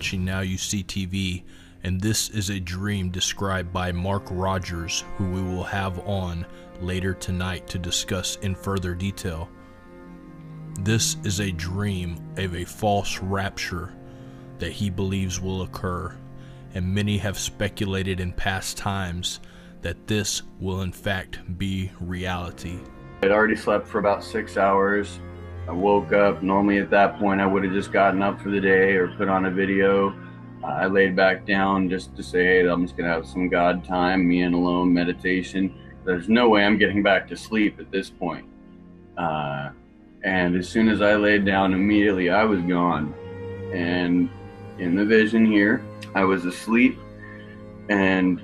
watching Now You See TV, and this is a dream described by Mark Rogers, who we will have on later tonight to discuss in further detail. This is a dream of a false rapture that he believes will occur, and many have speculated in past times that this will in fact be reality. I'd already slept for about 6 hours. I woke up. Normally at that point I would have just gotten up for the day or put on a video. I laid back down just to say, hey, I'm just gonna have some God time, me and alone meditation. There's no way I'm getting back to sleep at this point. And as soon as I laid down, immediately I was gone. And in the vision here, I was asleep, and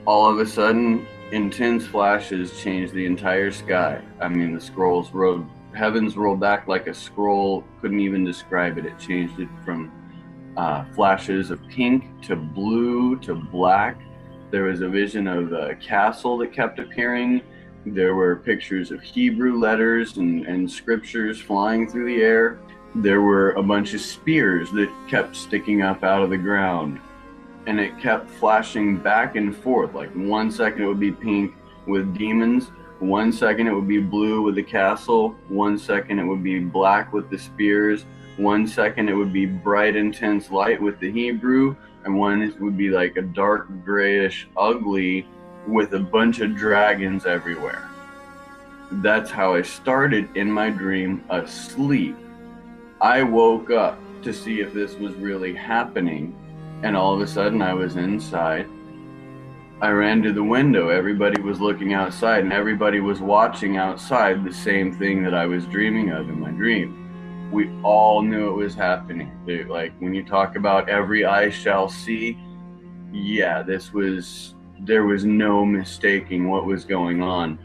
all of a sudden intense flashes changed the entire sky. I mean, the heavens rolled back like a scroll. Couldn't even describe it. It changed it from flashes of pink to blue to black. There was a vision of a castle that kept appearing. There were pictures of Hebrew letters and scriptures flying through the air. There were a bunch of spears that kept sticking up out of the ground, and it kept flashing back and forth. Like 1 second it would be pink with demons, 1 second it would be blue with the castle, 1 second it would be black with the spears, 1 second it would be bright intense light with the Hebrew, and one would be like a dark grayish ugly with a bunch of dragons everywhere. That's how I started in my dream, asleep. I woke up to see if this was really happening, and all of a sudden I was inside. I ran to the window. Everybody was looking outside, and everybody was watching outside the same thing that I was dreaming of in my dream. We all knew it was happening. Like when you talk about every eye shall see, yeah, there was no mistaking what was going on.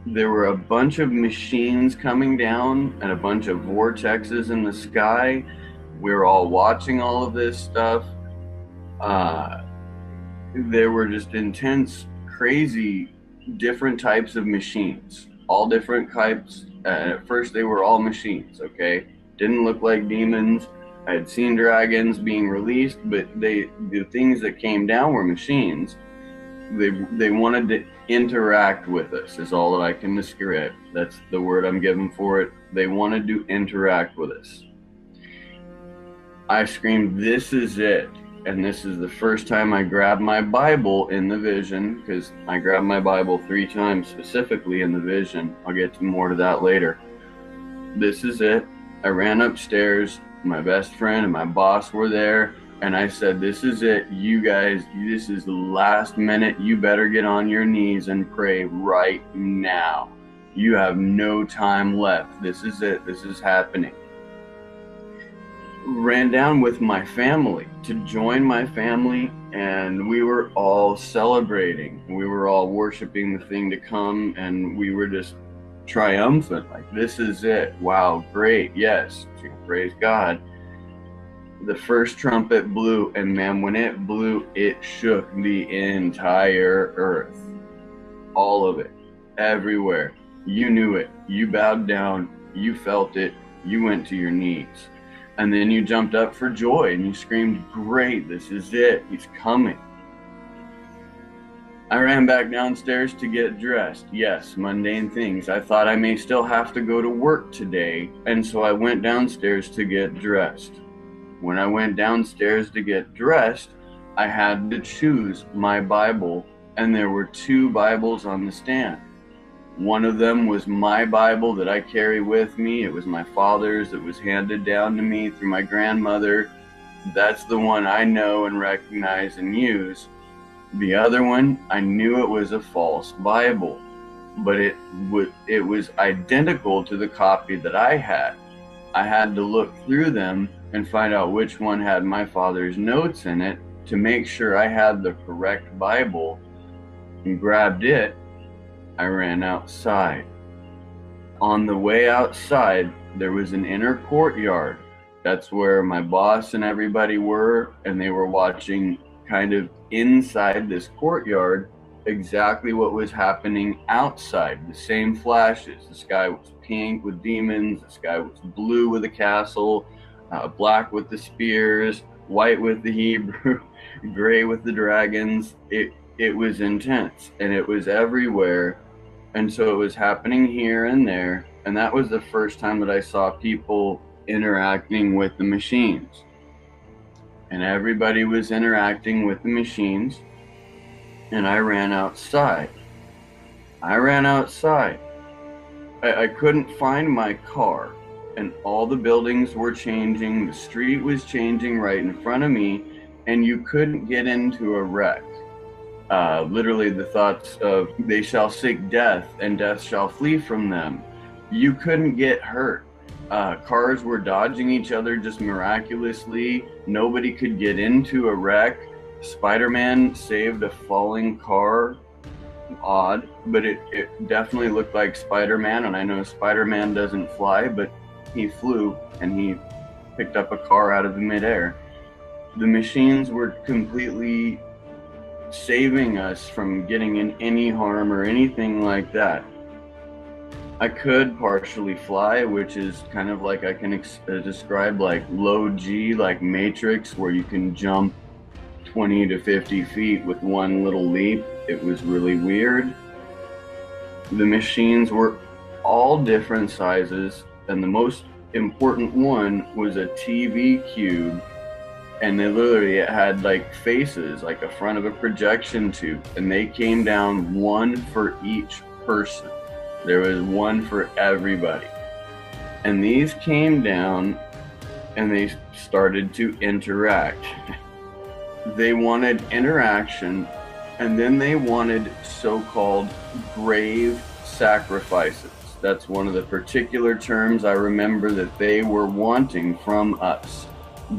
There were a bunch of machines coming down and a bunch of vortexes in the sky. We were all watching all of this stuff. There were just intense, crazy, different types of machines, all different types. At first they were all machines, okay? Didn't look like demons. I had seen dragons being released, but the things that came down were machines. They wanted to interact with us, is all that I can describe. That's the word I'm given for it. They wanted to interact with us. I screamed, "This is it." And this is the first time I grabbed my Bible in the vision, because I grabbed my Bible 3 times specifically in the vision. I'll get to more to that later. This is it. I ran upstairs. My best friend and my boss were there. And I said, this is it. You guys, this is the last minute. You better get on your knees and pray right now. You have no time left. This is it. This is happening. Ran down with my family to join my family, and we were all celebrating. We were all worshiping the thing to come, and we were just triumphant. Like, this is it. Wow, great. Yes. Praise God. The first trumpet blew, and man, when it blew, it shook the entire earth. All of it. Everywhere. You knew it. You bowed down. You felt it. You went to your knees. And then you jumped up for joy and you screamed, great, this is it. He's coming. I ran back downstairs to get dressed. Yes, mundane things. I thought I may still have to go to work today, and so I went downstairs to get dressed. When I went downstairs to get dressed, I had to choose my Bible, and there were 2 Bibles on the stand. One of them was my Bible that I carry with me. It was my father's. It was handed down to me through my grandmother. That's the one I know and recognize and use. The other one, I knew it was a false Bible, but it was identical to the copy that I had. I had to look through them and find out which one had my father's notes in it to make sure I had the correct Bible, and grabbed it. I ran outside. On the way outside, there was an inner courtyard. That's where my boss and everybody were, and they were watching kind of inside this courtyard exactly what was happening outside. The same flashes. The sky was pink with demons. The sky was blue with a castle, black with the spears. white with the Hebrew, gray with the dragons. It was intense, and it was everywhere. And so it was happening here and there. And that was the first time that I saw people interacting with the machines. And everybody was interacting with the machines. And I ran outside. I couldn't find my car. And all the buildings were changing. The street was changing right in front of me. And you couldn't get into a wreck. Literally the thoughts of they shall seek death and death shall flee from them. You couldn't get hurt. Cars were dodging each other just miraculously. Nobody could get into a wreck. Spider-Man saved a falling car. Odd, but it definitely looked like Spider-Man, and I know Spider-Man doesn't fly, but he flew and he picked up a car out of the midair. The machines were completely saving us from getting in any harm or anything like that. I could partially fly, which is kind of like I can describe like low G, like Matrix, where you can jump 20 to 50 feet with one little leap. It was really weird. The machines were all different sizes, and the most important one was a TV cube. And they literally, it had like faces, like a front of a projection tube, and they came down one for each person. There was one for everybody. And these came down and they started to interact. They wanted interaction, and then they wanted so-called grave sacrifices. That's one of the particular terms I remember that they were wanting from us.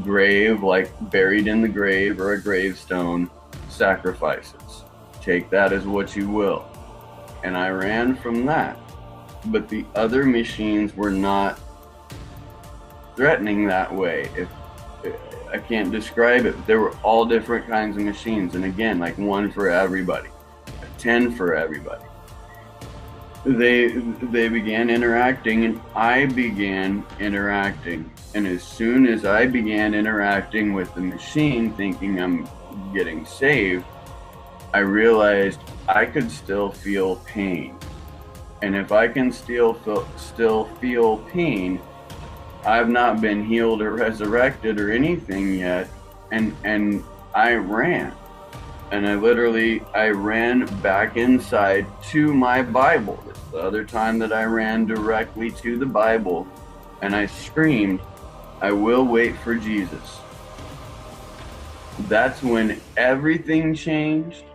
Grave, like buried in the grave or a gravestone, sacrifices. Take that as what you will. And I ran from that. But the other machines were not threatening that way. I can't describe it, but there were all different kinds of machines. And again, like one for everybody, 10 for everybody. They began interacting, and I began interacting. And as soon as I began interacting with the machine, thinking I'm getting saved, I realized I could still feel pain. And if I can still feel pain, I've not been healed or resurrected or anything yet. And I ran. And I ran back inside to my Bible. It's the other time that I ran directly to the Bible, and I screamed, "I will wait for Jesus." That's when everything changed.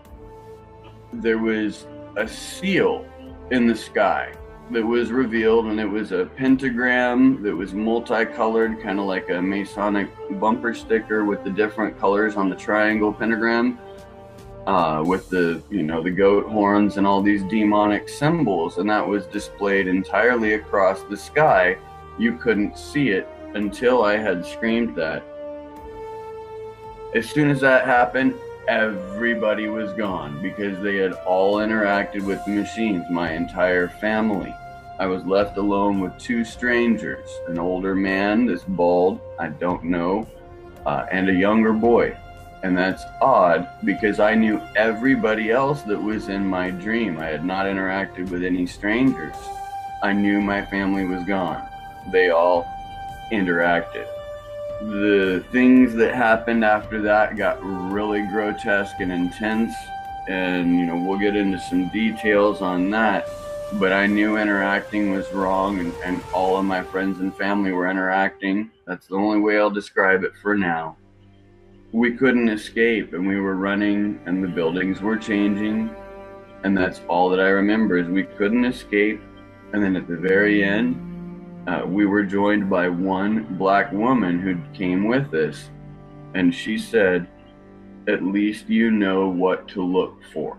There was a seal in the sky that was revealed, and it was a pentagram that was multicolored, kind of like a Masonic bumper sticker with the different colors on the triangle pentagram. With the goat horns and all these demonic symbols, and that was displayed entirely across the sky. You couldn't see it until I had screamed that. As soon as that happened, everybody was gone because they had all interacted with the machines, my entire family. I was left alone with two strangers, an older man that's bald, I don't know, and a younger boy. And that's odd because I knew everybody else that was in my dream. I had not interacted with any strangers. I knew my family was gone. They all interacted. The things that happened after that got really grotesque and intense. And, we'll get into some details on that. But I knew interacting was wrong, and all of my friends and family were interacting. That's the only way I'll describe it for now. We couldn't escape, and we were running, and the buildings were changing, and that's all that I remember is we couldn't escape. And then at the very end, we were joined by one black woman who came with us, and she said, "At least you know what to look for."